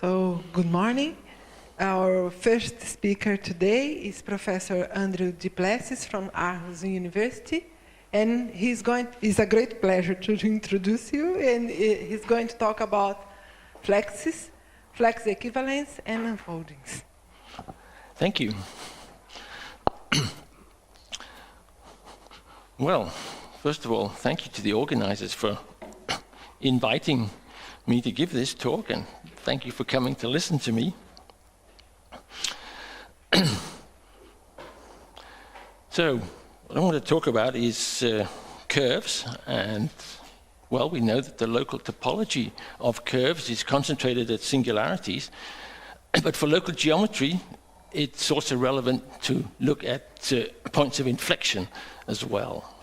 So, good morning. Our first speaker today is Professor Andrew de Plessis from Aarhus University, and it's a great pleasure to introduce you, and he's going to talk about Plessis, flex equivalence, and unfoldings. Thank you. Well, first of all, thank you to the organizers for inviting me to give this talk, and thank you for coming to listen to me. So, what I want to talk about is curves, and well, we know that the local topology of curves is concentrated at singularities, but for local geometry, it's also relevant to look at points of inflection as well.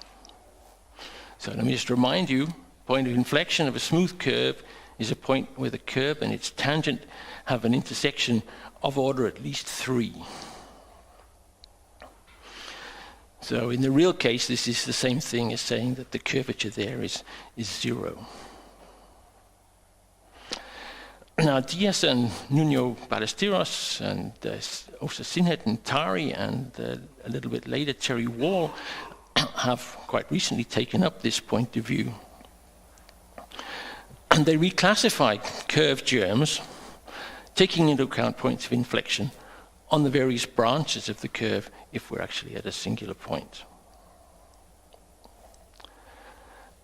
So let me just remind you, point of inflection of a smooth curve is a point where the curve and its tangent have an intersection of order at least 3. So in the real case, this is the same thing as saying that the curvature there is 0. Now, Diaz and Nuno Ballesteros, and also Sinhet and Tari, and a little bit later Terry Wall, have quite recently taken up this point of view. And they reclassified curve germs, taking into account points of inflection on the various branches of the curve if we're actually at a singular point.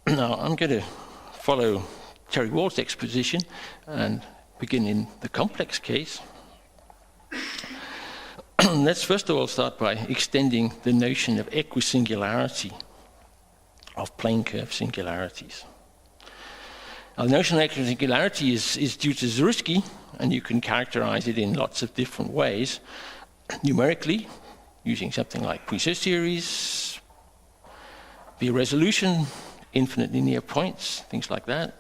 Now, I'm going to follow Terry Wall's exposition and begin in the complex case. Let's first of all start by extending the notion of equisingularity of plane curve singularities. Now, the notion of equisingularity is due to Zariski, and you can characterize it in lots of different ways. Numerically, using something like Puiseux series, via resolution, infinite linear points, things like that.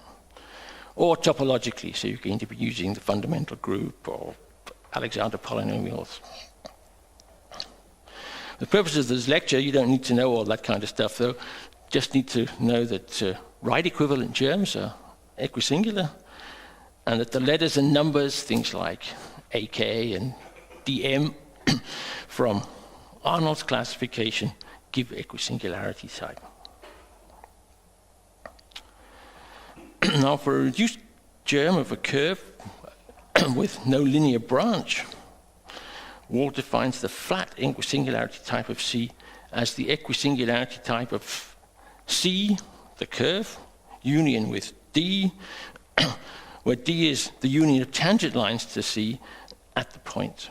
Or topologically, so you're going to be using the fundamental group or Alexander polynomials. For the purposes of this lecture, you don't need to know all that kind of stuff, though. Just need to know that right equivalent germs are equisingular, and that the letters and numbers, things like AK and DM, from Arnold's classification, give equisingularity type. Now, for a reduced germ of a curve with no linear branch, Wall defines the flat equisingularity type of C as the equisingularity type of C, the curve, union with D, where D is the union of tangent lines to C at the point.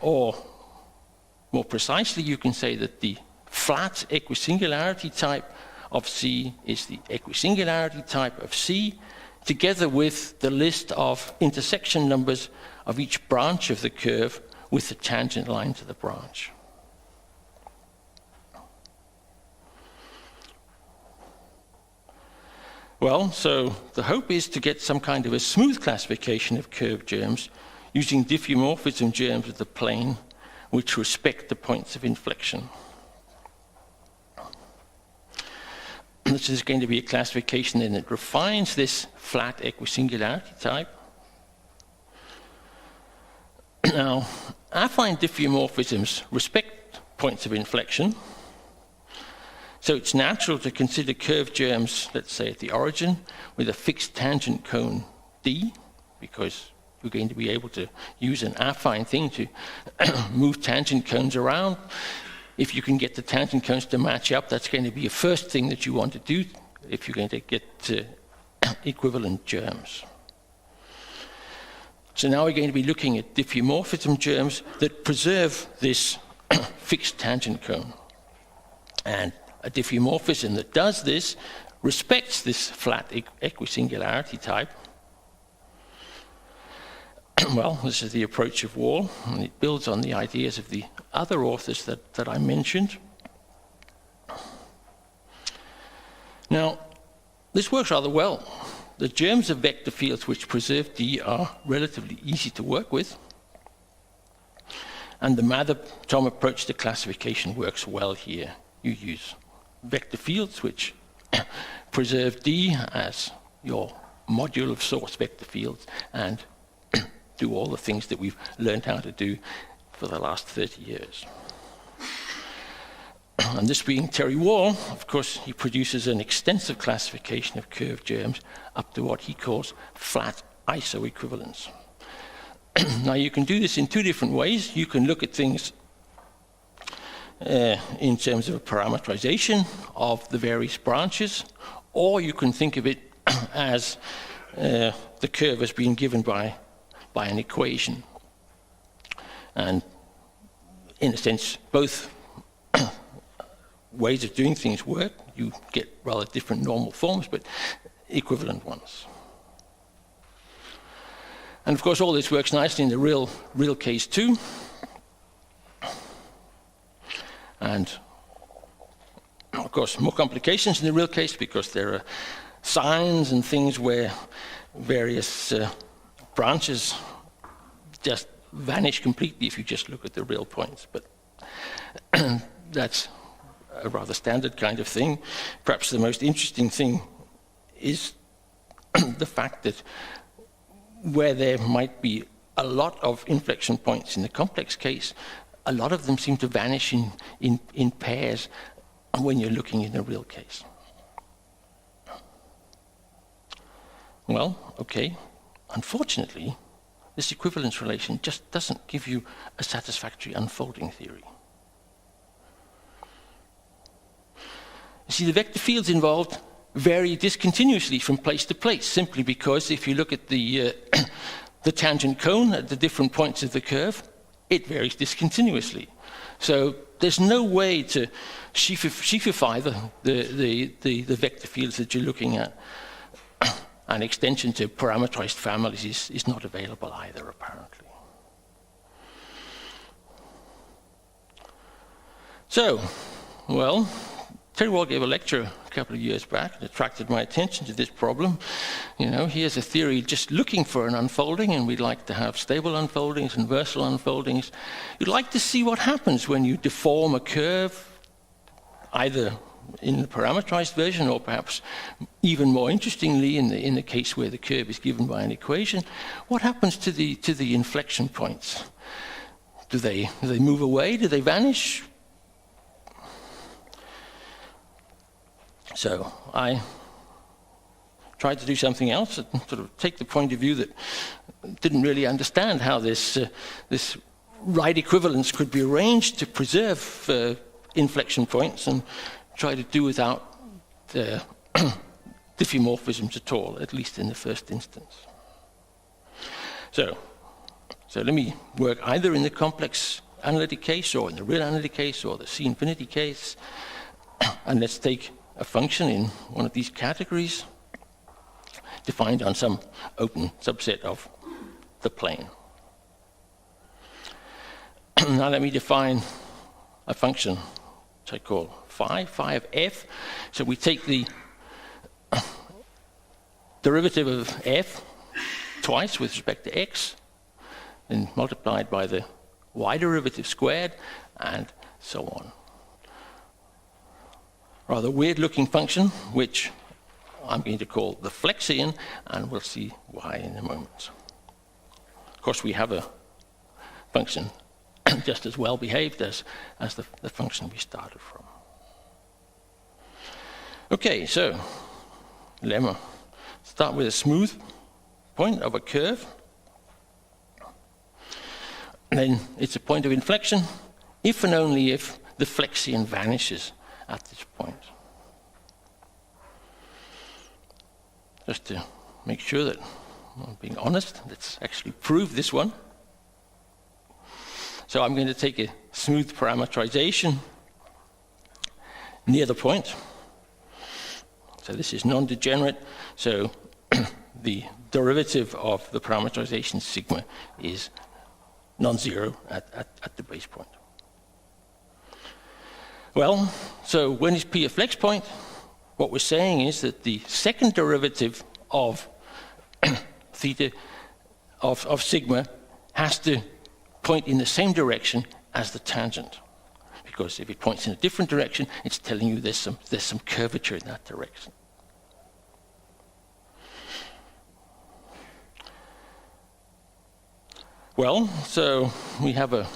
Or, more precisely, you can say that the flat equisingularity type of C is the equisingularity type of C, together with the list of intersection numbers of each branch of the curve with the tangent line to the branch. Well, so the hope is to get some kind of a smooth classification of curve germs using diffeomorphism germs of the plane which respect the points of inflection. This is going to be a classification then that refines this flat equisingularity type. Now, affine diffeomorphisms respect points of inflection, so it's natural to consider curve germs, let's say at the origin, with a fixed tangent cone D, because you're going to be able to use an affine thing to move tangent cones around. If you can get the tangent cones to match up, that's going to be a first thing that you want to do if you're going to get equivalent germs. So now we're going to be looking at diffeomorphism germs that preserve this fixed tangent cone. And a diffeomorphism that does this respects this flat equisingularity type. Well, this is the approach of Wall, and it builds on the ideas of the other authors that I mentioned. Now, this works rather well. The germs of vector fields which preserve D are relatively easy to work with, and the Mather-Tom approach to classification works well here. You use vector fields which preserve D as your module of source vector fields and do all the things that we've learned how to do for the last 30 years. And this being Terry Wall, of course, he produces an extensive classification of curved germs up to what he calls flat isoequivalence. Now, you can do this in two different ways. You can look at things in terms of a parameterization of the various branches, or you can think of it as the curve as being given by an equation. And in a sense, both ways of doing things work. You get rather different normal forms, but equivalent ones. And of course, all this works nicely in the real case too. And of course, more complications in the real case because there are signs and things where various branches just vanish completely if you just look at the real points. But that's a rather standard kind of thing. Perhaps the most interesting thing is the fact that where there might be a lot of inflection points in the complex case, a lot of them seem to vanish in pairs when you're looking in a real case. Well, okay. Unfortunately, this equivalence relation just doesn't give you a satisfactory unfolding theory. You see, the vector fields involved vary discontinuously from place to place, simply because if you look at the tangent cone at the different points of the curve, it varies discontinuously. So there's no way to sheafify the vector fields that you're looking at. An extension to parameterized families is not available either, apparently. So, well, Terry Wall gave a lecture a couple of years back and attracted my attention to this problem. You know, here's a theory just looking for an unfolding, and we'd like to have stable unfoldings and versatile unfoldings. You'd like to see what happens when you deform a curve, either in the parameterized version or perhaps even more interestingly in the case where the curve is given by an equation. What happens to the inflection points? Do they move away? Do they vanish? So I tried to do something else, and sort of take the point of view that didn't really understand how this right equivalence could be arranged to preserve inflection points, and try to do without the diffeomorphisms at all, at least in the first instance. So let me work either in the complex analytic case or in the real analytic case or the C-infinity case, and let's take a function in one of these categories defined on some open subset of the plane. Now let me define a function which I call phi of f. So we take the derivative of f twice with respect to x, and multiplied by the y derivative squared, and so on. Rather weird-looking function, which I'm going to call the Flexian, and we'll see why in a moment. Of course, we have a function just as well behaved as the function we started from. Okay, so lemma. Start with a smooth point of a curve. And then it's a point of inflection if and only if the Flexian vanishes at this point. Just to make sure that I'm being honest, let's actually prove this one. So I'm going to take a smooth parameterization near the point. So this is non-degenerate, so the derivative of the parameterization sigma is non-zero at the base point. Well, so when is P a flex point? What we're saying is that the second derivative of theta of sigma has to point in the same direction as the tangent, because if it points in a different direction, it's telling you there's some curvature in that direction. Well, so we have a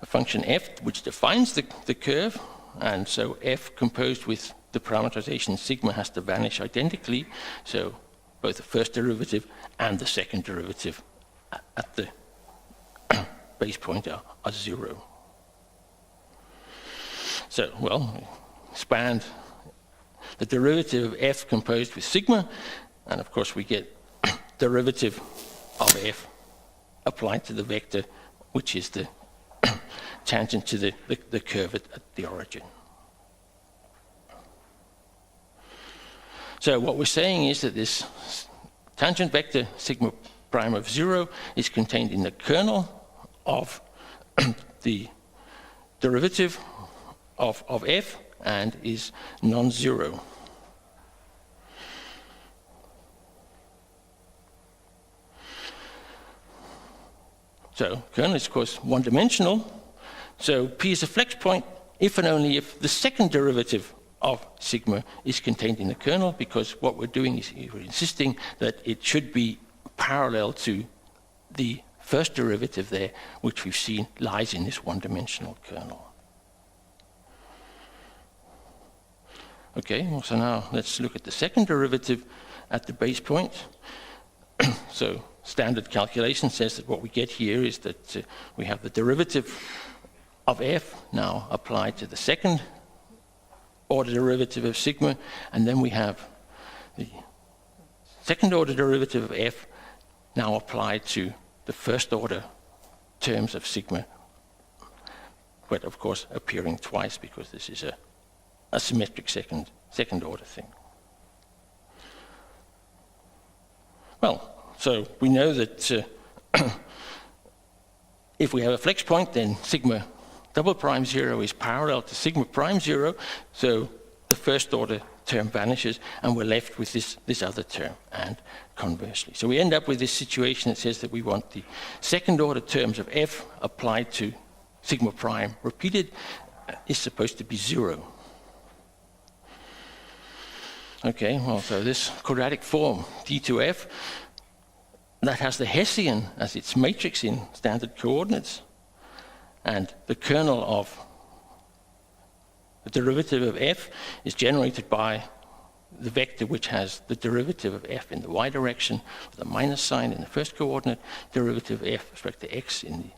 function f which defines the curve, and so f composed with the parameterization sigma has to vanish identically, so both the first derivative and the second derivative at the base point are 0. So, well, expand the derivative of f composed with sigma, and of course we get derivative of f applied to the vector, which is the tangent to the curve at the origin. So what we're saying is that this tangent vector sigma prime of 0 is contained in the kernel of the derivative of f and is non-zero. So kernel is, of course, one-dimensional. So P is a flex point if and only if the second derivative of sigma is contained in the kernel, because what we're doing is we're insisting that it should be parallel to the first derivative there, which we've seen lies in this one-dimensional kernel. Okay, well, so now let's look at the second derivative at the base point. So standard calculation says that what we get here is that we have the derivative of f now applied to the second order derivative of sigma, and then we have the second order derivative of f now applied to the first order terms of sigma, but of course appearing twice because this is a symmetric second order thing. Well, so we know that if we have a flex point, then sigma double prime 0 is parallel to sigma prime 0, so the first order term vanishes and we're left with this other term, and conversely. So we end up with this situation that says that we want the second order terms of f applied to sigma prime repeated is supposed to be 0. Okay, well, so this quadratic form d2f that has the Hessian as its matrix in standard coordinates, and the kernel of the derivative of f is generated by the vector which has the derivative of f in the y direction with a minus sign in the first coordinate, derivative of f with respect to x in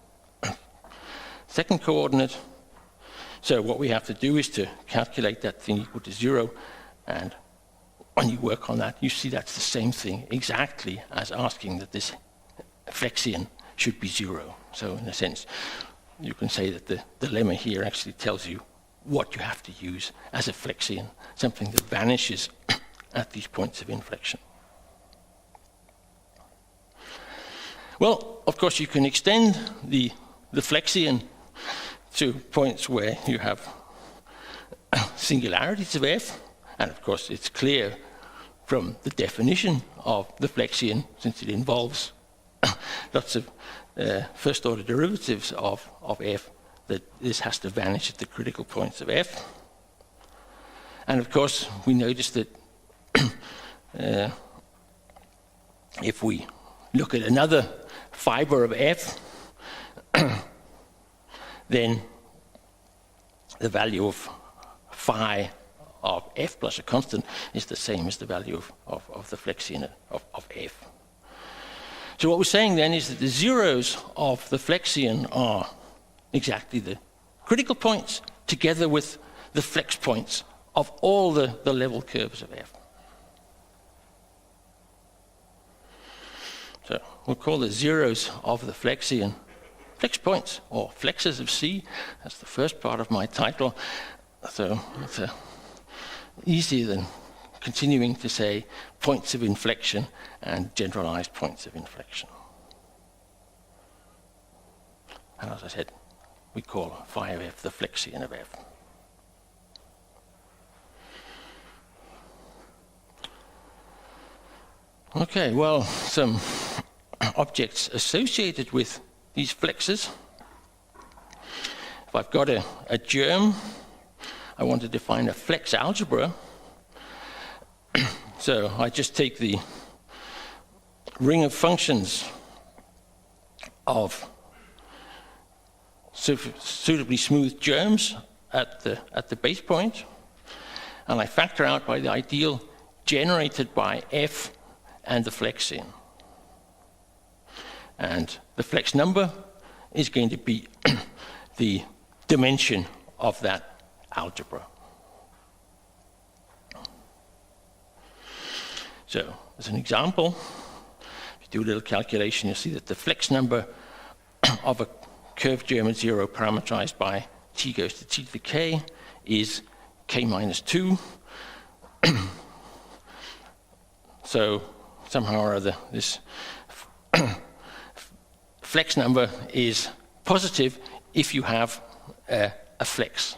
the second coordinate. So what we have to do is to calculate that thing equal to 0, and when you work on that, you see that's the same thing exactly as asking that this flexion should be 0. So in a sense, you can say that the lemma here actually tells you what you have to use as a flexion, something that vanishes at these points of inflection. Well, of course, you can extend the flexion to points where you have singularities of f, and of course it's clear from the definition of the flexion, since it involves lots of first order derivatives of f, that this has to vanish at the critical points of f. And of course we notice that if we look at another fiber of f, then the value of phi of f plus a constant is the same as the value of the flexion of f. So what we're saying then is that the zeros of the flexion are exactly the critical points together with the flex points of all the level curves of f. So we'll call the zeros of the flexion flex points, or flexes of C. That's the first part of my title. So it's easier than continuing to say points of inflection and generalized points of inflection. And as I said, we call phi of f the flexion of f. Okay, well, some objects associated with these flexes. If I've got a germ, I want to define a flex algebra. So I just take the ring of functions of suitably smooth germs at the base point, and I factor out by the ideal generated by F and the flex in. And the flex number is going to be the dimension of that algebra. So, as an example, if you do a little calculation, you'll see that the flex number of a curved germ at 0 parameterized by t goes to t to the k is k minus 2. So, somehow or other, this flex number is positive if you have a flex.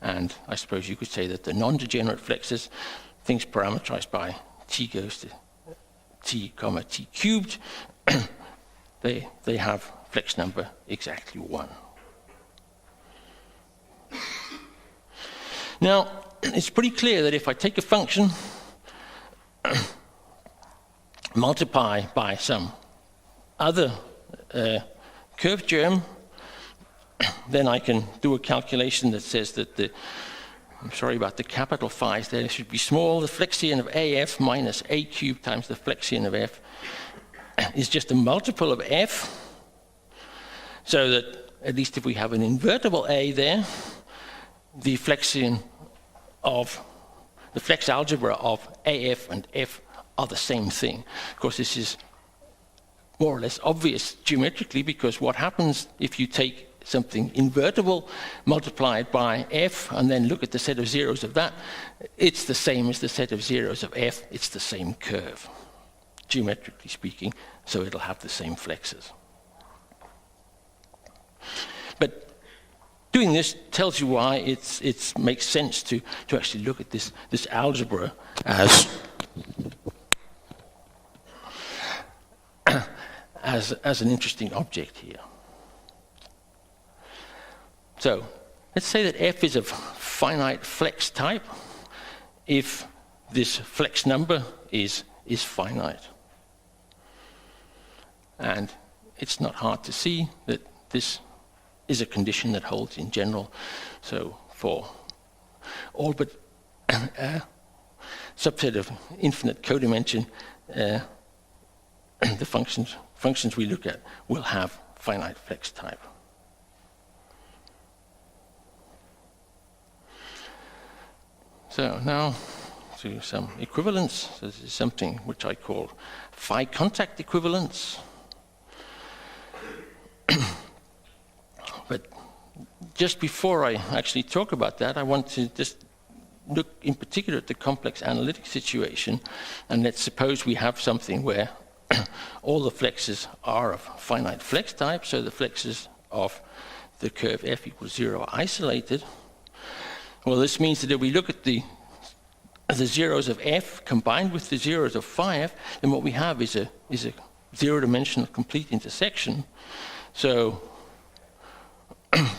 And I suppose you could say that the non-degenerate flexes, things parameterized by t goes to t comma t cubed, they have flex number exactly 1. Now, it's pretty clear that if I take a function, multiply by some other curved germ, then I can do a calculation that says that I'm sorry about the capital Phi's there, it should be small. The flexion of AF minus A cubed times the flexion of F is just a multiple of F, so that at least if we have an invertible A there, the flexion of the flex algebra of AF and F are the same thing. Of course, this is more or less obvious geometrically, because what happens if you take something invertible multiplied by F and then look at the set of zeros of that, it's the same as the set of zeros of F. It's the same curve, geometrically speaking, so it'll have the same flexes. But doing this tells you why it makes sense to actually look at this algebra as an interesting object here. So let's say that F is of finite flex type if this flex number is finite. And it's not hard to see that this is a condition that holds in general. So for all but a subset of infinite codimension, the functions we look at will have finite flex type. So now to some equivalence. So this is something which I call phi contact equivalence. But just before I actually talk about that, I want to just look in particular at the complex analytic situation. And let's suppose we have something where all the flexes are of finite flex type, so the flexes of the curve f equals 0 are isolated. Well, this means that if we look at the zeros of f combined with the zeros of phi f, then what we have is a zero-dimensional complete intersection. So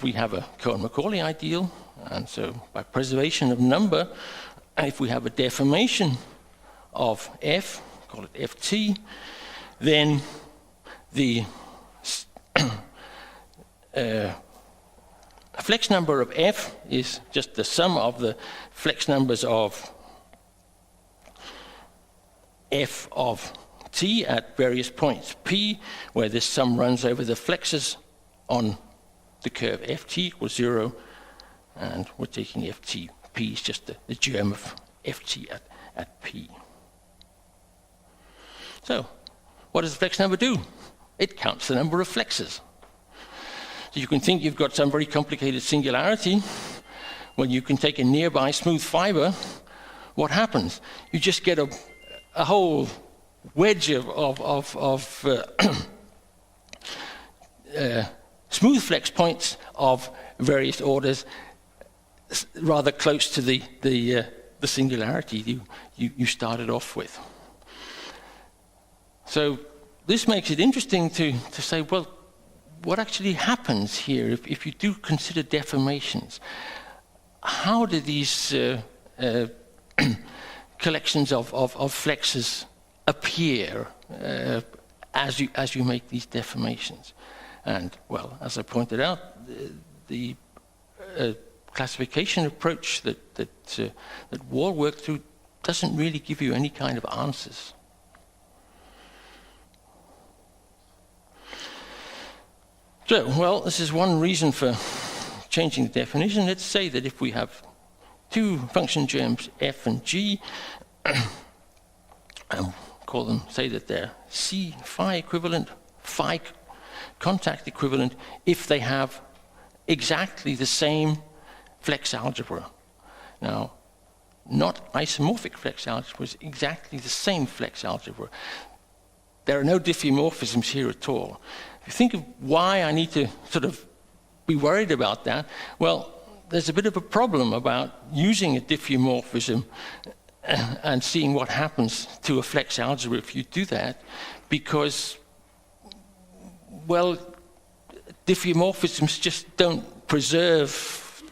we have a Cohen-Macaulay ideal, and so by preservation of number, if we have a deformation of f, call it ft, then the flex number of f is just the sum of the flex numbers of f of t at various points p, where this sum runs over the flexes on the curve ft equals 0, and we're taking ft. P is just the germ of ft at p. So, what does the flex number do? It counts the number of flexes. So you can think you've got some very complicated singularity. When you can take a nearby smooth fiber, what happens? You just get a whole wedge of smooth flex points of various orders, rather close to the singularity you started off with. So this makes it interesting to say, well, what actually happens here if you do consider deformations? How do these collections of flexes appear as you make these deformations. And, well, as I pointed out, the classification approach that Wall worked through doesn't really give you any kind of answers. So, well, this is one reason for changing the definition. Let's say that if we have two function germs f and g, and call them, say that they're C phi equivalent, phi contact equivalent, if they have exactly the same flex algebra. Now, not isomorphic flex algebras, exactly the same flex algebra. There are no diffeomorphisms here at all. If you think of why I need to sort of be worried about that, well, there's a bit of a problem about using a diffeomorphism and seeing what happens to a flex algebra if you do that, because, well, diffeomorphisms just don't preserve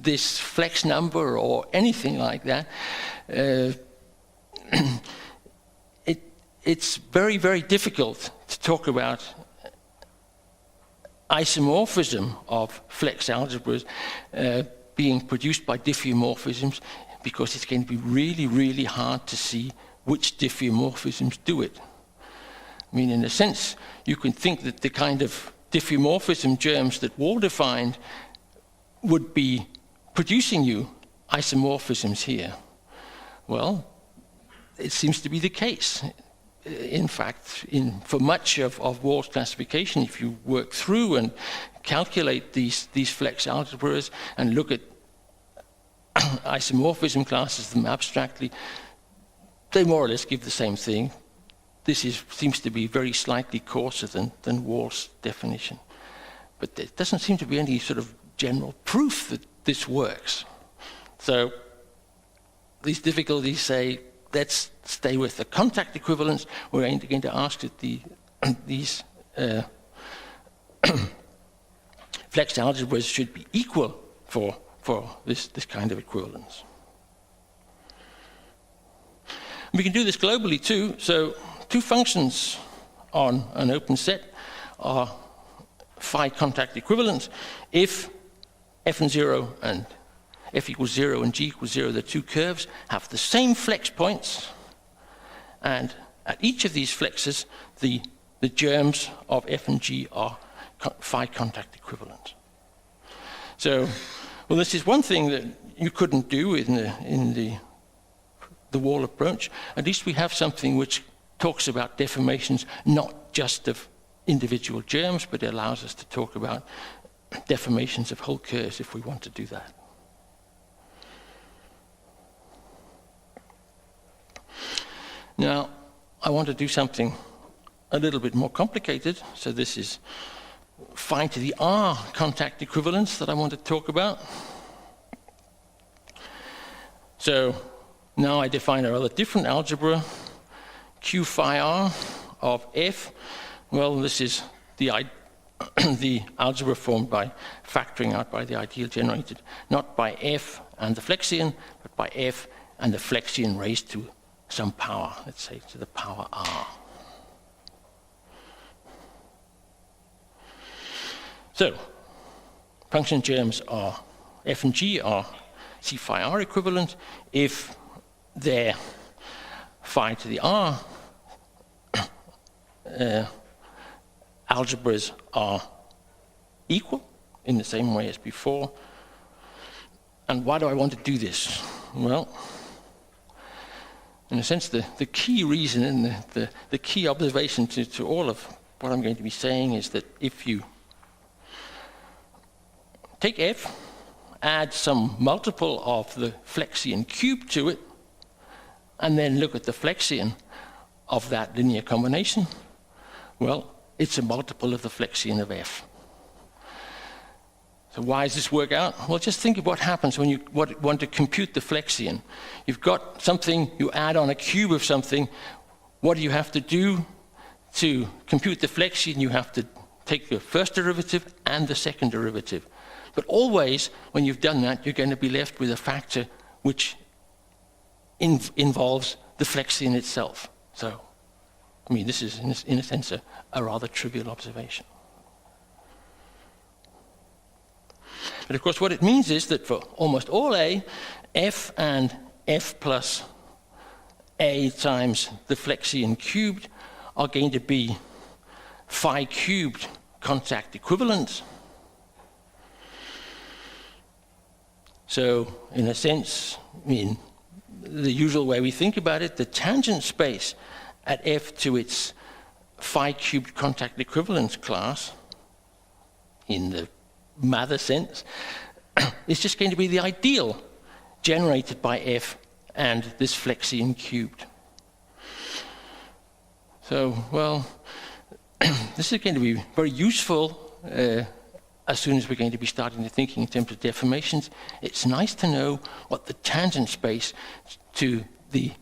this flex number or anything like that. It's very, very difficult to talk about isomorphism of flex algebras being produced by diffeomorphisms, because it's going to be really, really hard to see which diffeomorphisms do it. I mean, in a sense, you can think that the kind of diffeomorphism germs that Wall defined would be producing you isomorphisms here. Well, it seems to be the case. In fact, for much of Wall's classification, if you work through and calculate these flex algebras and look at isomorphism classes them abstractly, they more or less give the same thing. This seems to be very slightly coarser than Wall's definition. But there doesn't seem to be any sort of general proof that this works. So these difficulties say, let's stay with the contact equivalence. We're going to ask that these flex algebras should be equal for this kind of equivalence. We can do this globally too. So two functions on an open set are phi contact equivalent if f and 0 and f equals 0 and g equals 0, the two curves have the same flex points, and at each of these flexes, the germs of f and g are phi contact equivalent. So, well, this is one thing that you couldn't do in the Wall approach. At least we have something which talks about deformations not just of individual germs, but it allows us to talk about deformations of whole curves if we want to do that. Now, I want to do something a little bit more complicated. So this is phi to the r contact equivalence that I want to talk about. So now I define a rather different algebra, q phi r of f. Well, this is the algebra formed by factoring out by the ideal generated, not by f and the flexion, but by f and the flexion raised to some power, let's say to the power r. So, function germs are f and g are c phi r equivalent if their phi to the r algebras are equal in the same way as before. And why do I want to do this? Well, in a sense, the key reason and the key observation to all of what I'm going to be saying is that if you take f, add some multiple of the flexion cubed to it, and then look at the flexion of that linear combination, well, it's a multiple of the flexion of f. So why does this work out? Well, just think of what happens when you want to compute the flexion. You've got something, you add on a cube of something. What do you have to do to compute the flexion? You have to take the first derivative and the second derivative. But always, when you've done that, you're going to be left with a factor which involves the flexion itself. So I mean, this is, in a sense, a rather trivial observation. But of course, what it means is that for almost all A, F and F plus A times the Flexian cubed are going to be phi cubed contact equivalents. So, in a sense, in the usual way we think about it, the tangent space at F to its phi cubed contact equivalence class, in the Mather sense, is just going to be the ideal generated by F and this Flexian cubed. So, well, this is going to be very useful as soon as we're going to be starting to thinking in terms of deformations. It's nice to know what the tangent space to the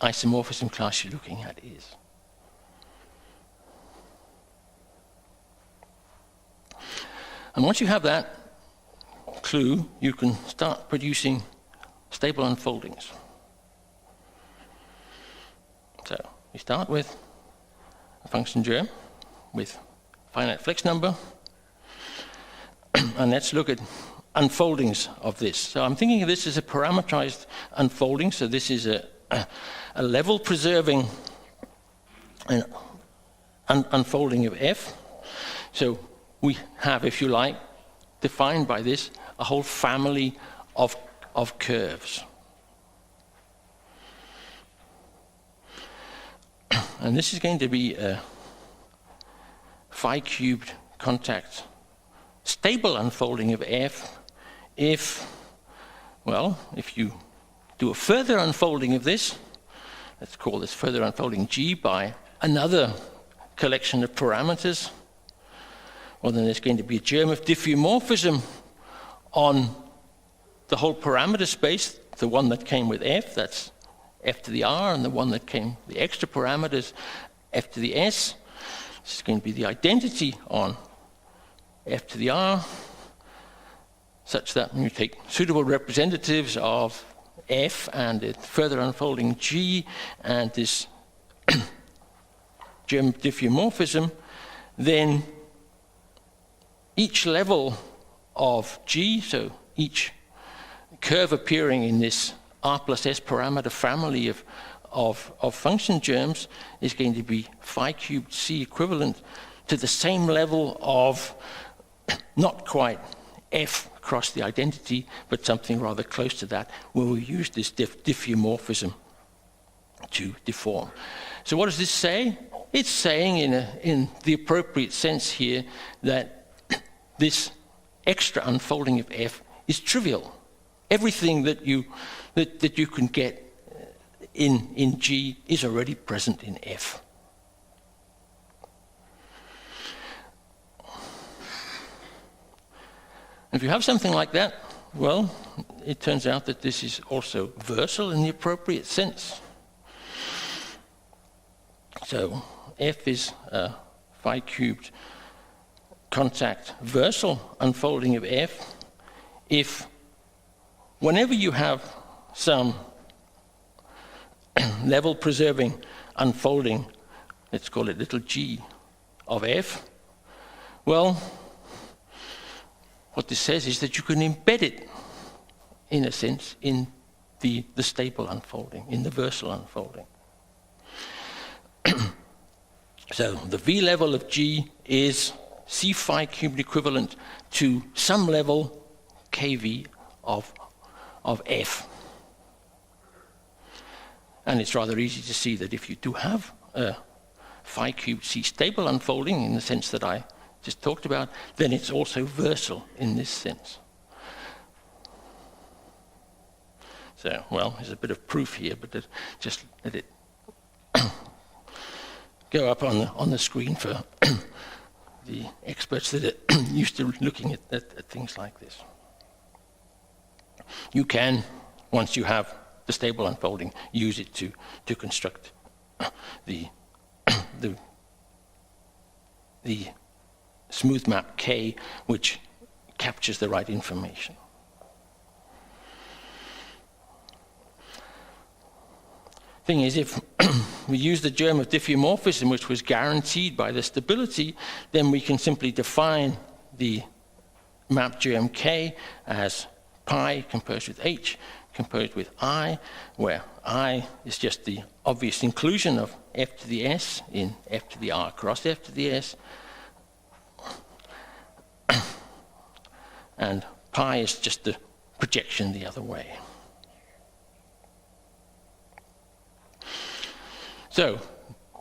isomorphism class you're looking at is. And once you have that clue, you can start producing stable unfoldings. So we start with a function germ with finite flex number, and let's look at unfoldings of this. So I'm thinking of this as a parameterized unfolding. So this is a level preserving unfolding of F. So we have, if you like, defined by this, a whole family of curves. And this is going to be a phi cubed contact stable unfolding of F if you do a further unfolding of this, let's call this further unfolding G by another collection of parameters, well, then there's going to be a germ of diffeomorphism on the whole parameter space, the one that came with F, that's F to the R, and the one that came, the extra parameters, F to the S. This is going to be the identity on F to the R, such that when you take suitable representatives of F and a further unfolding G and this germ of diffeomorphism, then each level of G, so each curve appearing in this R plus S parameter family of function germs is going to be phi cubed C equivalent to the same level of not quite F across the identity, but something rather close to that, where we use this diffeomorphism to deform. So what does this say? It's saying in the appropriate sense here that this extra unfolding of F is trivial. Everything that you can get in G is already present in F. If you have something like that, well, it turns out that this is also versal in the appropriate sense. So F is a phi cubed contact versal unfolding of F if whenever you have some level preserving unfolding, let's call it little g of F, well, what this says is that you can embed it, in a sense, in the stable unfolding, in the versal unfolding. So the V level of G is C phi cubed equivalent to some level kV of F. And it's rather easy to see that if you do have a phi cubed C stable unfolding in the sense that I just talked about, then it's also versal in this sense. So, well, there's a bit of proof here, but just let it go up on the screen for the experts that are used to looking at things like this. You can, once you have the stable unfolding, use it to construct the smooth map K, which captures the right information. thing is, if we use the germ of diffeomorphism, which was guaranteed by the stability, then we can simply define the map germ K as pi composed with H composed with I, where I is just the obvious inclusion of F to the S in F to the R cross F to the S. And pi is just the projection the other way. So,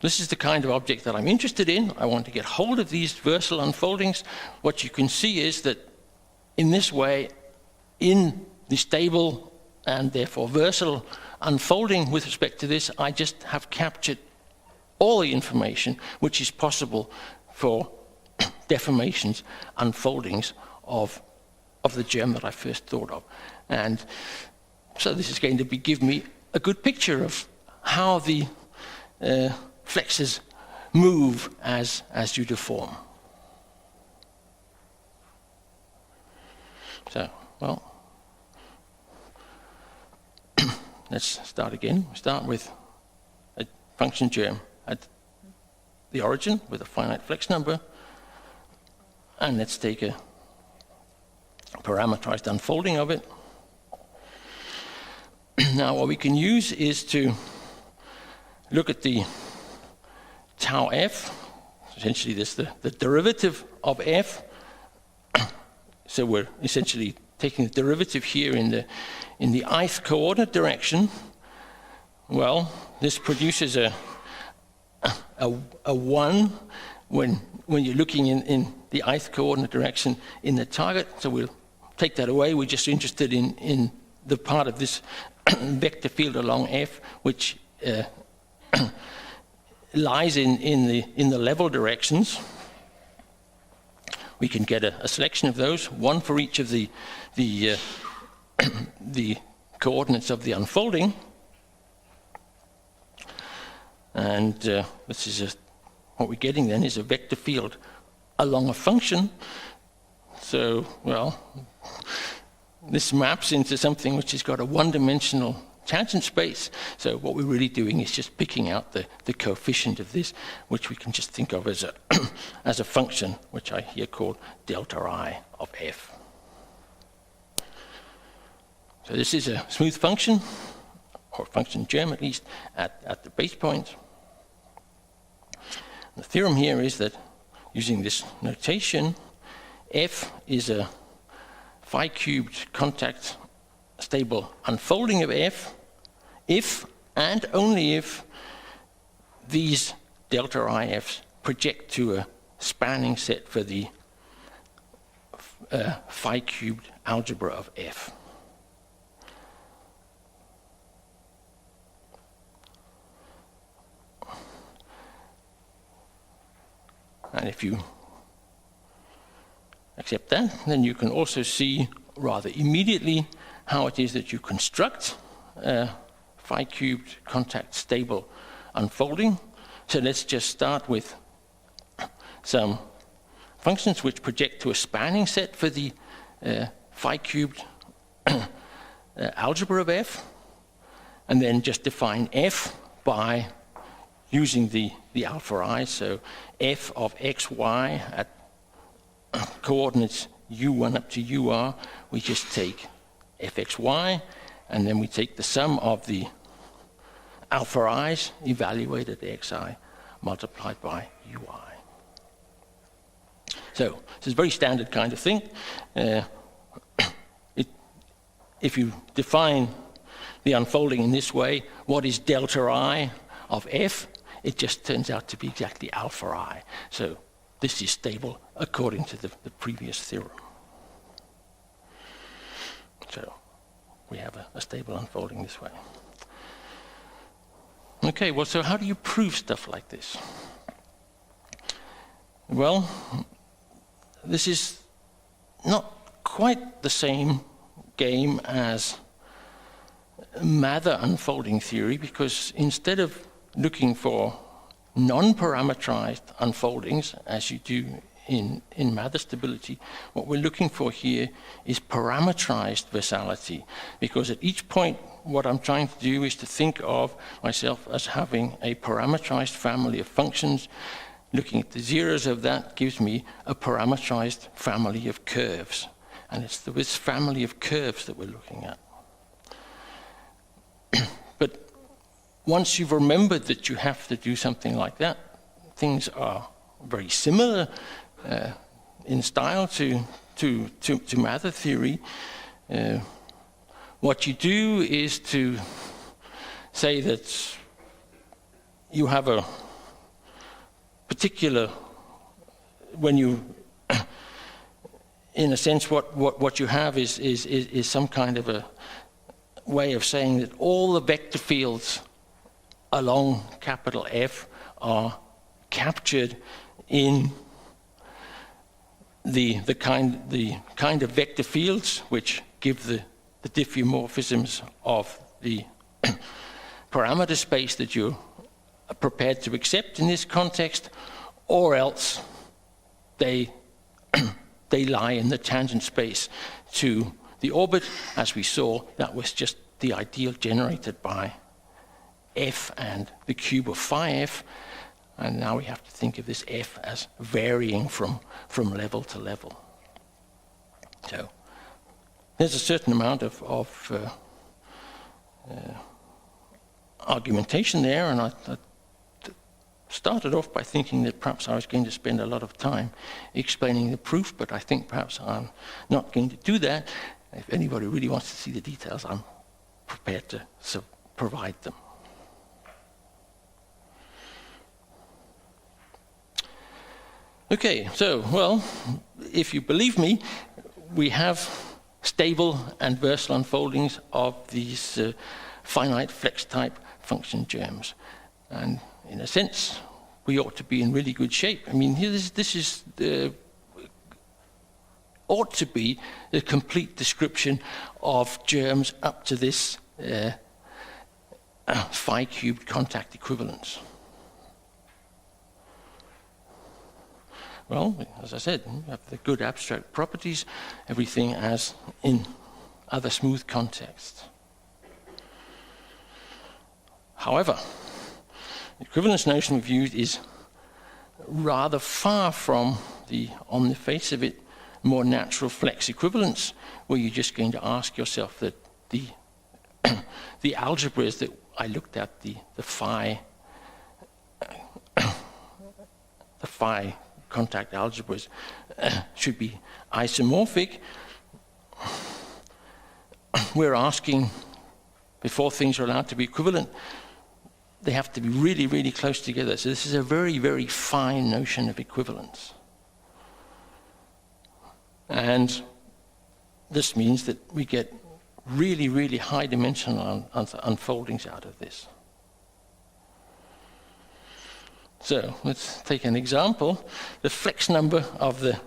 this is the kind of object that I'm interested in. I want to get hold of these versal unfoldings. What you can see is that in this way, in the stable and therefore versal unfolding with respect to this, I just have captured all the information which is possible for deformations, unfoldings of the germ that I first thought of. And so this is going to give me a good picture of how the flexes move as you deform. So, well, let's start again. We start with a function germ at the origin with a finite flex number. And let's take a parameterized unfolding of it. Now, what we can use is to look at the tau f. Essentially, this is the derivative of f. So we're essentially taking the derivative here in the ith coordinate direction. Well, this produces a 1 when you're looking in the ith coordinate direction in the target. So we'll take that away. We're just interested in the part of this vector field along f, which lies in the level directions. We can get a selection of those, one for each of the coordinates of the unfolding. And this is what we're getting then is a vector field along a function. So, well, this maps into something which has got a one-dimensional tangent space. So what we're really doing is just picking out the coefficient of this, which we can just think of as a as a function, which I here call delta I of f. So this is a smooth function, or function germ at least, at the base point. The theorem here is that using this notation, f is a phi cubed contact stable unfolding of f if and only if these delta IFs project to a spanning set for the phi cubed algebra of f. And if you accept that, then you can also see rather immediately how it is that you construct phi cubed contact stable unfolding. So let's just start with some functions which project to a spanning set for the phi cubed algebra of f, and then just define f by using the alpha I. So f of xy at coordinates u1 up to ur, we just take fxy, and then we take the sum of the alpha i's evaluated at xi multiplied by ui. So this is a very standard kind of thing. If you define the unfolding in this way, what is delta I of f? It just turns out to be exactly alpha I. So this is stable according to the previous theorem. So we have a stable unfolding this way. Okay, well, so how do you prove stuff like this? Well, this is not quite the same game as Mather unfolding theory, because instead of looking for non-parameterized unfoldings, as you do in Mather stability, what we're looking for here is parameterized versality, because at each point what I'm trying to do is to think of myself as having a parameterized family of functions. Looking at the zeros of that gives me a parameterized family of curves. And it's this family of curves that we're looking at. But once you've remembered that you have to do something like that, things are very similar in style to matter theory. What you do is to say that you have a particular, when you, in a sense, what you have is some kind of a way of saying that all the vector fields along capital F are captured in the kind of vector fields which give the diffeomorphisms of the parameter space that you're prepared to accept in this context, or else they lie in the tangent space to the orbit. As we saw, that was just the ideal generated by f and the cube of phi f. And now we have to think of this f as varying from level to level. So there's a certain amount of argumentation there, and I started off by thinking that perhaps I was going to spend a lot of time explaining the proof, but I think perhaps I'm not going to do that. If anybody really wants to see the details, I'm prepared to provide them. Okay, so, well, if you believe me, we have stable and versal unfoldings of these finite flex-type function germs. And in a sense, we ought to be in really good shape. I mean, this ought to be the complete description of germs up to this phi-cubed contact equivalence. Well, as I said, we have the good abstract properties, everything as in other smooth contexts. However, the equivalence notion we've used is rather far from the, on the face of it, more natural flex equivalence, where you're just going to ask yourself that the algebras that I looked at, the phi contact algebras should be isomorphic. We're asking, before things are allowed to be equivalent, they have to be really, really close together. So this is a very, very fine notion of equivalence. And this means that we get really, really high dimensional unfoldings out of this. So let's take an example. The flex number of the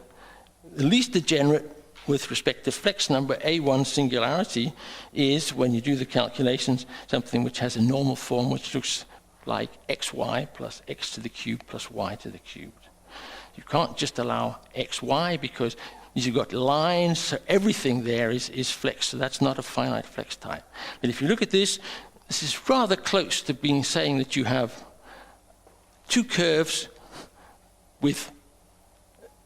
least degenerate with respect to flex number A1 singularity is, when you do the calculations, something which has a normal form which looks like xy plus x to the cube plus y to the cubed. You can't just allow xy because you've got lines, so everything there is flex, so that's not a finite flex type. But if you look at this, this is rather close to being saying that you have two curves with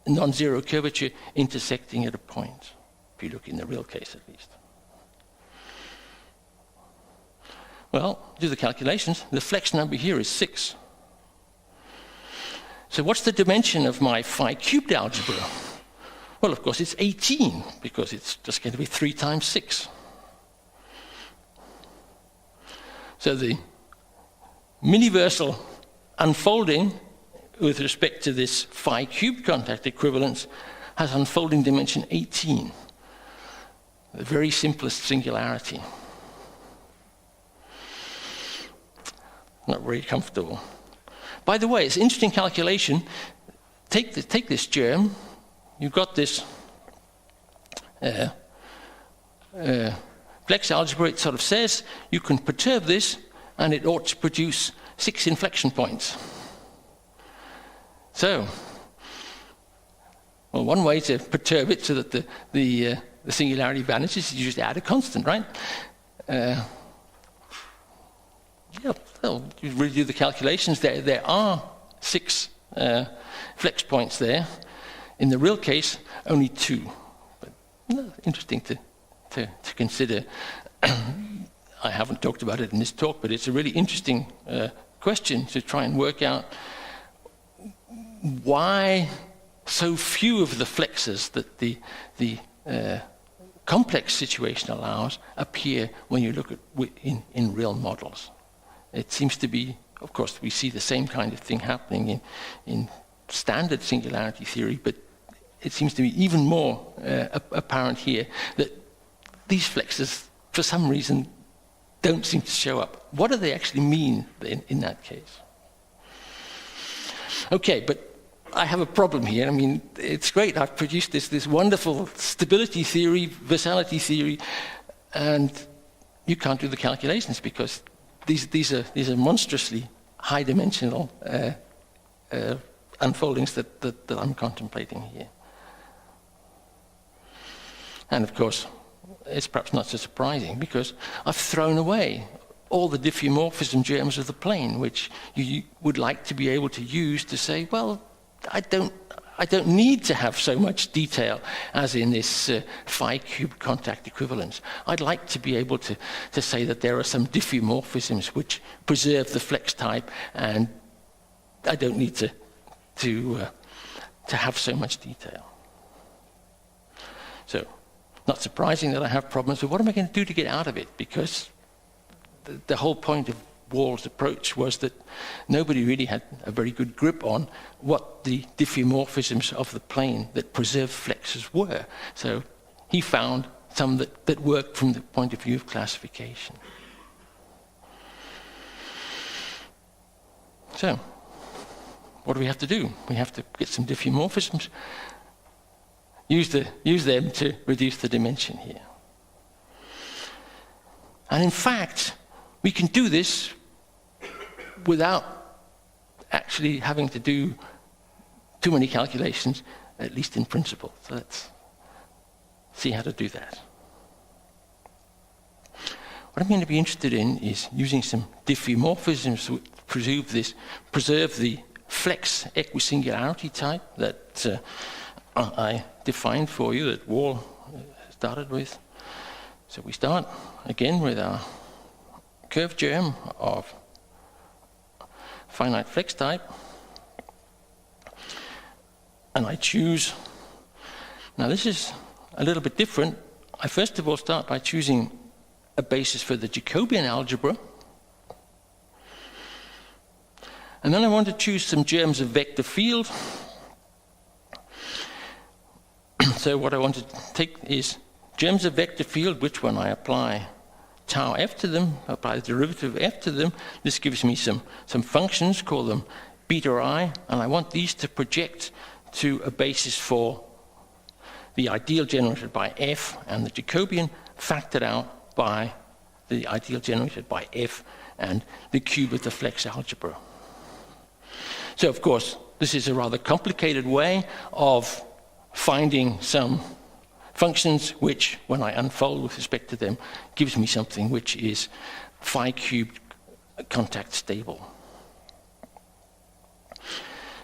non-zero curvature intersecting at a point, if you look in the real case at least. Well, do the calculations. The flex number here is 6. So what's the dimension of my phi cubed algebra? Well, of course, it's 18, because it's just going to be 3 times 6. So the miniversal unfolding with respect to this phi cubed contact equivalence has unfolding dimension 18, the very simplest singularity. Not very comfortable. By the way, it's an interesting calculation. Take this germ. You've got this flex algebra. It sort of says you can perturb this, and it ought to produce 6 inflection points. So, well, one way to perturb it so that the singularity vanishes is you just add a constant, right? Yeah, well, you really do the calculations. There are 6 flex points there. In the real case, only 2. But interesting to consider. I haven't talked about it in this talk, but it's a really interesting question to try and work out why so few of the flexes that the complex situation allows appear when you look at in real models. It seems to be, of course, we see the same kind of thing happening in standard singularity theory, but it seems to be even more apparent here that these flexes, for some reason, don't seem to show up. What do they actually mean in that case? Okay, but I have a problem here. I mean, it's great. I've produced this wonderful stability theory, versality theory, and you can't do the calculations because these are monstrously high-dimensional unfoldings that I'm contemplating here. And of course, it's perhaps not so surprising because I've thrown away all the diffeomorphism germs of the plane, which you would like to be able to use to say, well, I don't need to have so much detail as in this phi cubed contact equivalence. I'd like to be able to say that there are some diffeomorphisms which preserve the flex type, and I don't need to have so much detail. So, not surprising that I have problems, but what am I going to do to get out of it? Because the whole point of Wall's approach was that nobody really had a very good grip on what the diffeomorphisms of the plane that preserve flexes were. So he found some that worked from the point of view of classification. So, what do we have to do? We have to get some diffeomorphisms, use them to reduce the dimension here. And in fact, we can do this without actually having to do too many calculations, at least in principle. So let's see how to do that. What I'm going to be interested in is using some diffeomorphisms to preserve the flex equisingularity type that I defined for you, that Wall started with. So we start again with our curved germ of finite flex type, and I choose. Now this is a little bit different. I first of all start by choosing a basis for the Jacobian algebra, and then I want to choose some germs of vector field. So what I want to take is germs of vector field, which when I apply tau f to them, apply the derivative of f to them, this gives me some functions, call them beta I, and I want these to project to a basis for the ideal generated by f and the Jacobian factored out by the ideal generated by f and the cube of the flex algebra. So of course, this is a rather complicated way of finding some functions which, when I unfold with respect to them, gives me something which is phi cubed contact stable.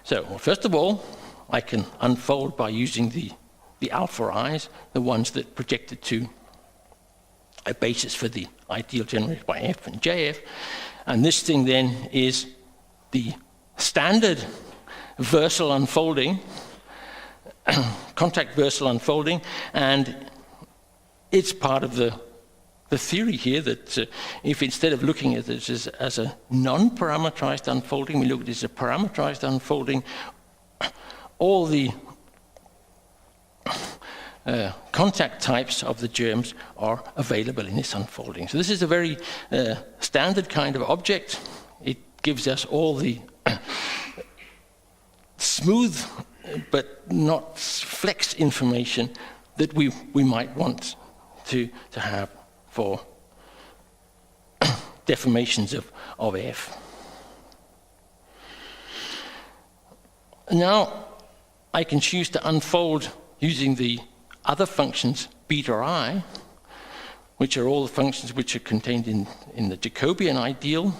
So, well, first of all, I can unfold by using the alpha i's, the ones that projected to a basis for the ideal generated by f and jf. And this thing then is the standard versal unfolding, contact versal unfolding, and it's part of the theory here that if instead of looking at it as a non-parametrized unfolding, we look at it as a parametrized unfolding, all the contact types of the germs are available in this unfolding. So this is a very standard kind of object. It gives us all the smooth but not flex information that we might want to have for deformations of f. Now I can choose to unfold using the other functions beta I, which are all the functions which are contained in the Jacobian ideal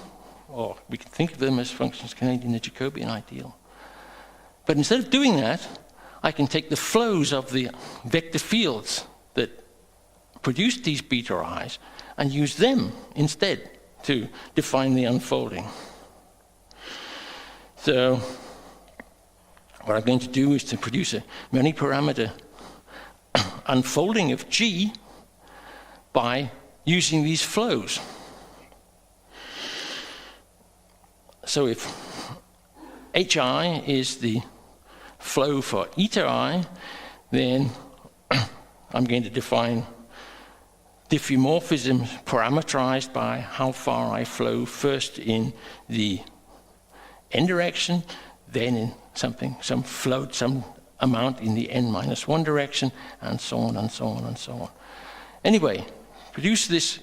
or we can think of them as functions containing the Jacobian ideal. But instead of doing that, I can take the flows of the vector fields that produce these beta i's and use them instead to define the unfolding. So what I'm going to do is to produce a many-parameter unfolding of G by using these flows. So if HI is the flow for eta I, then I'm going to define diffeomorphisms parameterized by how far I flow first in the n direction, then in some amount in the n-1 direction, and so on and so on and so on. Anyway, produce this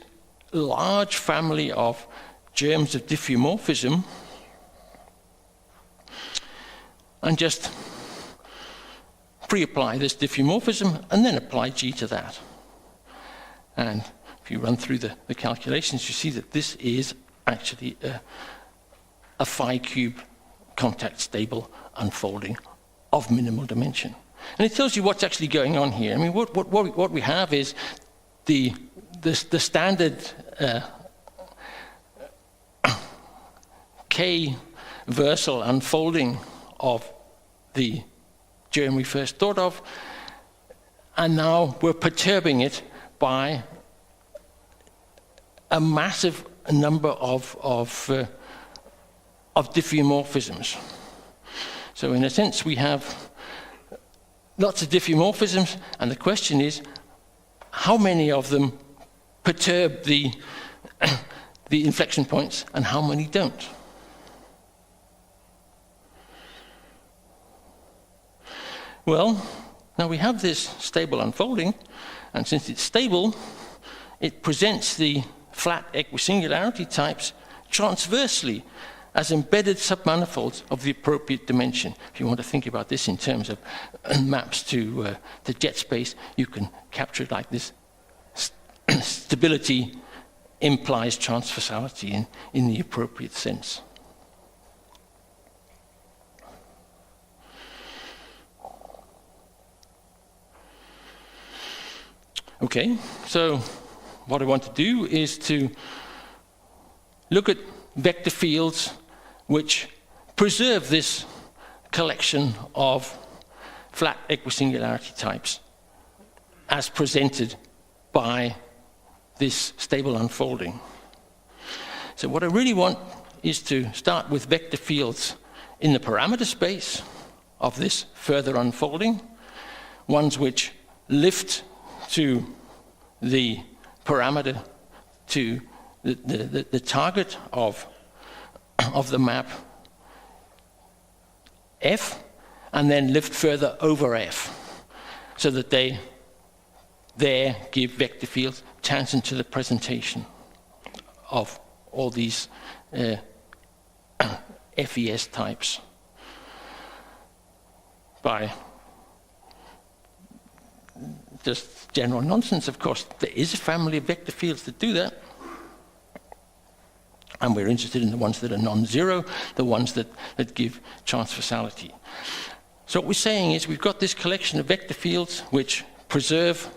large family of germs of diffeomorphism and just pre-apply this diffeomorphism and then apply G to that. And if you run through the calculations, you see that this is actually a phi cube contact stable unfolding of minimal dimension. And it tells you what's actually going on here. I mean, what we have is the standard K versal unfolding of the germ we first thought of, and now we're perturbing it by a massive number of diffeomorphisms. So in a sense, we have lots of diffeomorphisms, and the question is, how many of them perturb the inflection points, and how many don't? Well, now we have this stable unfolding, and since it's stable, it presents the flat equisingularity types transversely as embedded submanifolds of the appropriate dimension. If you want to think about this in terms of maps to jet space, you can capture it like this. Stability implies transversality in the appropriate sense. Okay, so what I want to do is to look at vector fields which preserve this collection of flat equisingularity types as presented by this stable unfolding. So what I really want is to start with vector fields in the parameter space of this further unfolding, ones which lift to the parameter to the target of the map F, and then lift further over F, so that they there give vector fields tangent to the presentation of all these FES types. By just general nonsense, of course, there is a family of vector fields that do that. And we're interested in the ones that are non-zero, the ones that give transversality. So what we're saying is we've got this collection of vector fields which preserve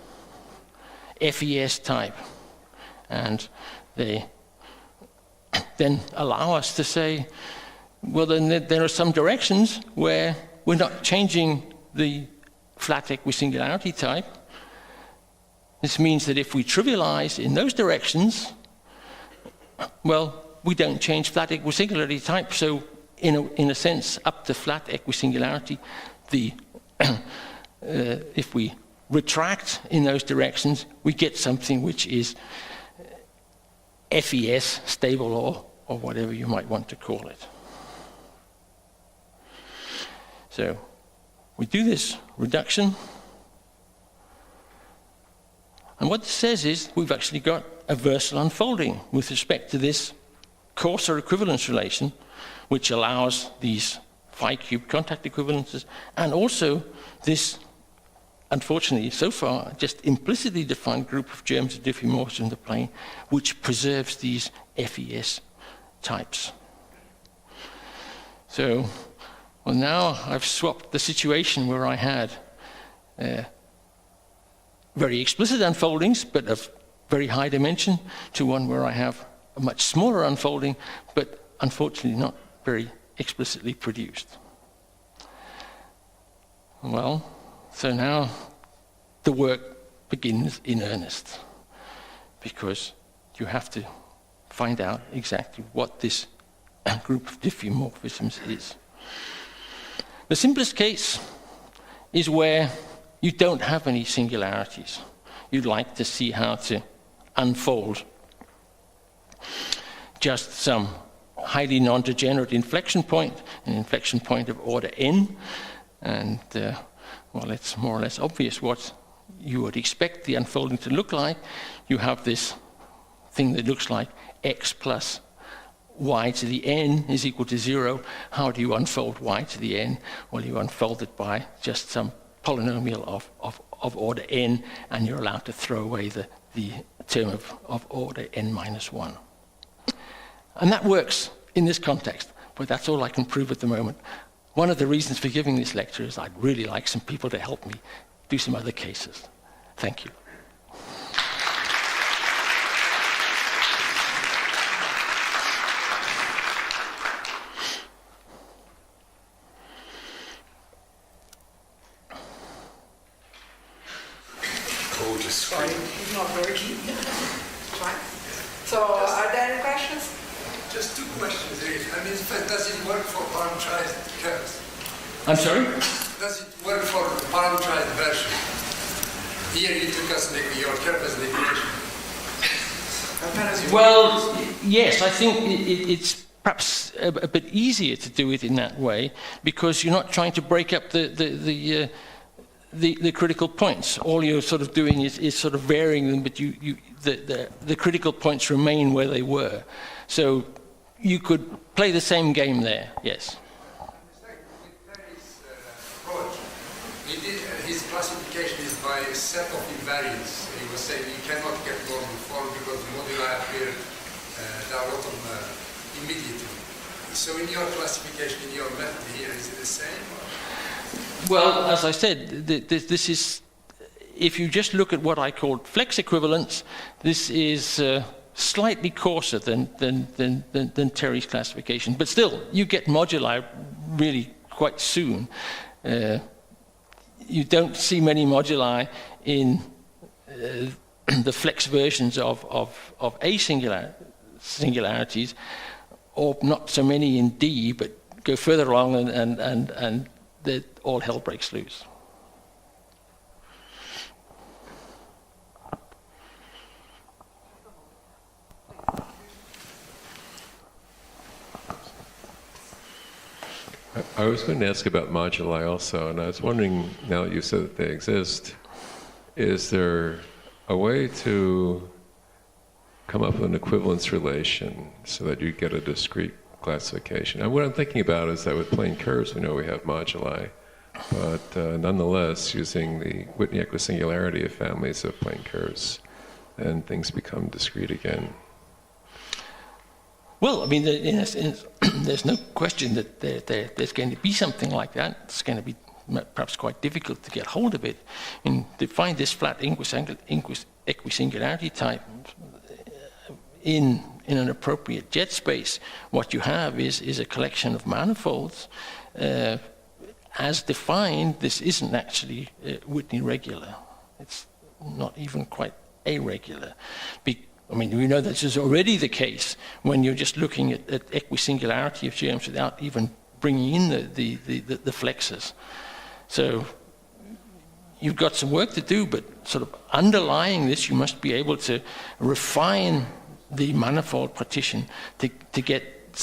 FES type. And they then allow us to say, well, then there are some directions where we're not changing the flat equisingularity type. This means that if we trivialize in those directions, well, we don't change flat equisingularity type, so in a sense, up to flat equisingularity, if we retract in those directions, we get something which is FES stable, or whatever you might want to call it. So we do this reduction, and what this says is we've actually got a versal unfolding with respect to this coarser equivalence relation, which allows these phi cube contact equivalences, and also this, unfortunately, so far, just implicitly defined group of germs of diffeomorphism in the plane, which preserves these FES types. So, well, now I've swapped the situation where I had very explicit unfoldings, but of very high dimension, to one where I have a much smaller unfolding, but unfortunately not very explicitly produced. Well, so now the work begins in earnest, because you have to find out exactly what this group of diffeomorphisms is. The simplest case is where you don't have any singularities. You'd like to see how to unfold just some highly non-degenerate inflection point, an inflection point of order n, and well, it's more or less obvious what you would expect the unfolding to look like. You have this thing that looks like x plus y to the n is equal to 0. How do you unfold y to the n? Well, you unfold it by just some polynomial of order n, and you're allowed to throw away the term of order n minus 1. And that works in this context, but that's all I can prove at the moment. One of the reasons for giving this lecture is I'd really like some people to help me do some other cases. Thank you. Sorry, it's not working. Right. So, are there any questions? Just two questions, really. I mean, does it work for parametrized curves? I'm sorry? Does it work for parametrized version? Here you took us your curve as an equation. Well, yes, I think it's perhaps a bit easier to do it in that way, because you're not trying to break up the critical points. All you're sort of doing is sort of varying them, but the critical points remain where they were. So you could play the same game there, yes. His classification is by a set of invariants. He was saying you cannot get normal form because the moduli appear, there are a lot of immediately. So in your classification, in your method here, is it the same? Well, as I said, this is, if you just look at what I called flex equivalence, this is slightly coarser than Terry's classification. But still, you get moduli really quite soon. You don't see many moduli in the flex versions of A singularities, or not so many in D, but go further along and all hell breaks loose. I was going to ask about moduli also, and I was wondering, now that you said that they exist, is there a way to come up with an equivalence relation so that you get a discrete classification? And what I'm thinking about is that with plane curves, we know we have moduli, but nonetheless, using the Whitney equisingularity of families of plane curves, then things become discrete again. Well, I mean, there's no question that there's going to be something like that. It's going to be perhaps quite difficult to get hold of it. And to find this flat equisingularity type in an appropriate jet space, what you have is a collection of manifolds. As defined, this isn't actually Whitney regular. It's not even quite A-regular. I mean, we know this is already the case when you're just looking at equisingularity of germs without even bringing in the flexes. So you've got some work to do, but sort of underlying this, you must be able to refine the manifold partition to get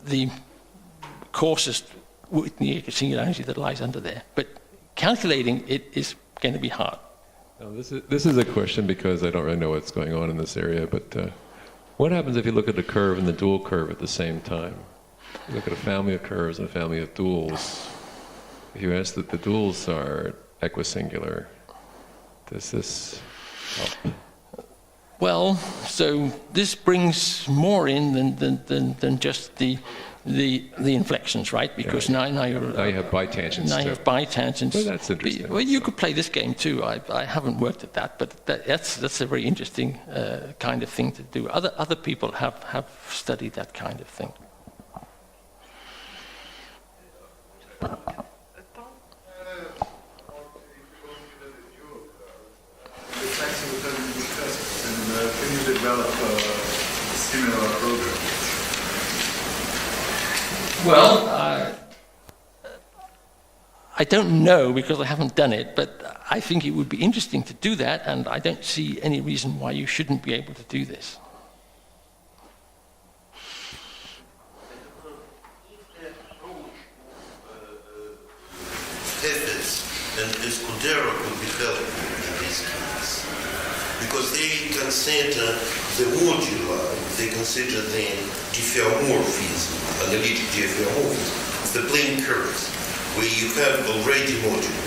the coarsest Whitney equisingularity that lies under there. But calculating it is going to be hard. Now, this is a question because I don't really know what's going on in this area, but what happens if you look at the curve and the dual curve at the same time? You look at a family of curves and a family of duals. If you ask that the duals are equisingular, does this help? Well, so this brings more in than just the inflections, right? Because now you're... Now you have bitangents. Now you have bitangents. Well, that's interesting. Well, you could play this game too. I haven't worked at that, but that's a very interesting kind of thing to do. Other people have studied that kind of thing. Can you develop a similar program? Well, I don't know because I haven't done it, but I think it would be interesting to do that, and I don't see any reason why you shouldn't be able to do this. Efforts and Escudero could be helpful in this case, because they consider the moduli, they consider the diffeomorphism, analytic diffeomorphism, the plane curves, where you have already moduli.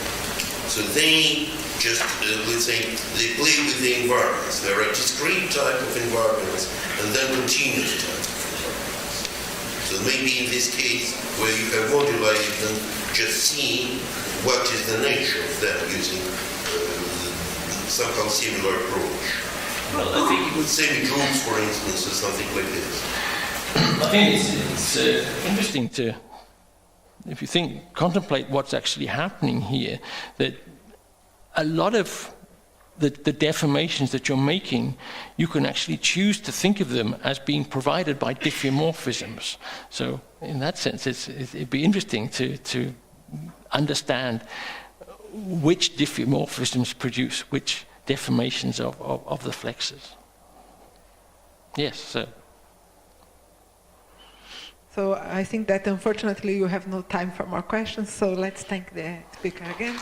So they just, let's say, they play with the environments. There are discrete type of environments and then continuous type of environments. So maybe in this case, where you have moduli, you can just see what is the nature of them using somehow similar approach. Well, I think with semi-groups, for instance, or something like this. I think it's interesting to, if you contemplate what's actually happening here, that a lot of the deformations that you're making, you can actually choose to think of them as being provided by diffeomorphisms. So in that sense, it'd be interesting to understand which diffeomorphisms produce which deformations of the flexes. Yes, so. So I think that unfortunately you have no time for more questions, so let's thank the speaker again.